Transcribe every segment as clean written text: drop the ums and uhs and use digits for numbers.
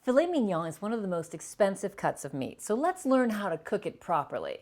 Filet mignon is one of the most expensive cuts of meat, so let's learn how to cook it properly.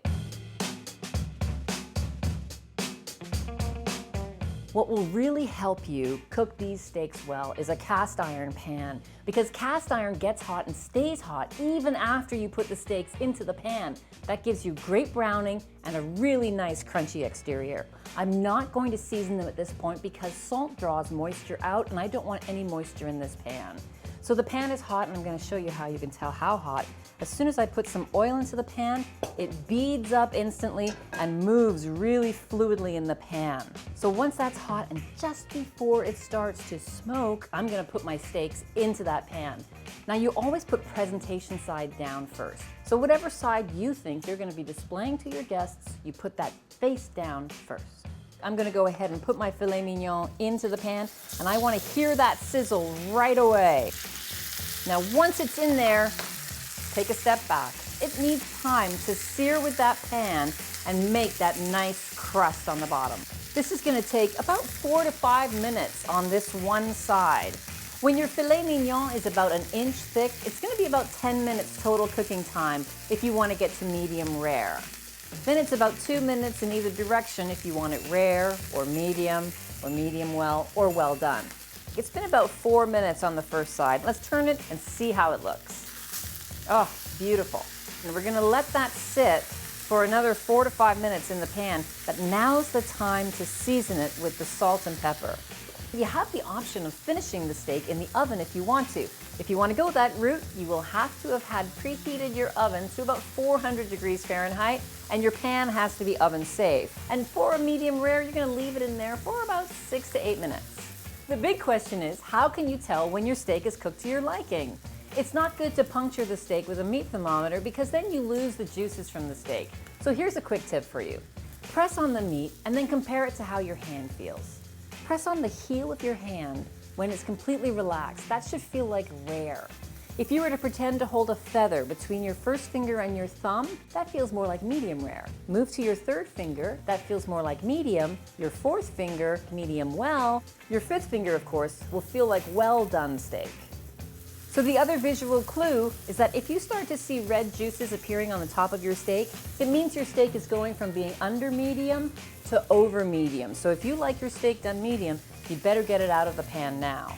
What will really help you cook these steaks well is a cast iron pan, because cast iron gets hot and stays hot even after you put the steaks into the pan. That gives you great browning and a really nice crunchy exterior. I'm not going to season them at this point because salt draws moisture out and I don't want any moisture in this pan. So the pan is hot, and I'm going to show you how you can tell how hot. As soon as I put some oil into the pan, it beads up instantly and moves really fluidly in the pan. So once that's hot and just before it starts to smoke, I'm going to put my steaks into that pan. Now you always put presentation side down first. So whatever side you think you're going to be displaying to your guests, you put that face down first. I'm going to go ahead and put my filet mignon into the pan, and I want to hear that sizzle right away. Now once it's in there, take a step back. It needs time to sear with that pan and make that nice crust on the bottom. This is going to take about 4 to 5 minutes on this one side. When your filet mignon is about 1 inch thick, it's going to be about 10 minutes total cooking time if you want to get to medium rare. Then it's about 2 minutes in either direction if you want it rare or medium well or well done. It's been about 4 minutes on the first side. Let's turn it and see how it looks. Oh, beautiful. And we're going to let that sit for another 4 to 5 minutes in the pan, but now's the time to season it with the salt and pepper. You have the option of finishing the steak in the oven if you want to. If you want to go that route, you will have to have had preheated your oven to about 400 degrees Fahrenheit, and your pan has to be oven safe. And for a medium rare, you're going to leave it in there for about 6 to 8 minutes. The big question is, how can you tell when your steak is cooked to your liking? It's not good to puncture the steak with a meat thermometer because then you lose the juices from the steak. So here's a quick tip for you. Press on the meat and then compare it to how your hand feels. Press on the heel of your hand when it's completely relaxed. That should feel like rare. If you were to pretend to hold a feather between your first finger and your thumb, that feels more like medium rare. Move to your third finger, that feels more like medium. Your fourth finger, medium well. Your fifth finger, of course, will feel like well done steak. So the other visual clue is that if you start to see red juices appearing on the top of your steak, it means your steak is going from being under medium to over medium. So if you like your steak done medium, you better get it out of the pan now.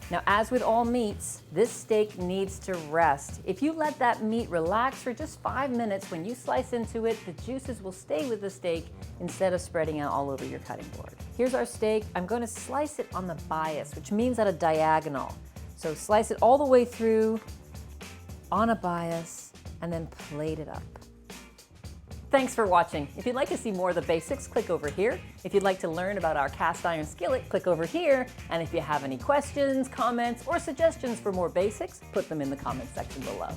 Now, as with all meats, this steak needs to rest. If you let that meat relax for just 5 minutes, when you slice into it, the juices will stay with the steak instead of spreading out all over your cutting board. Here's our steak. I'm going to slice it on the bias, which means at a diagonal. So slice it all the way through on a bias and then plate it up. Thanks for watching. If you'd like to see more of the basics, click over here. If you'd like to learn about our cast iron skillet, click over here. And if you have any questions, comments, or suggestions for more basics, put them in the comments section below.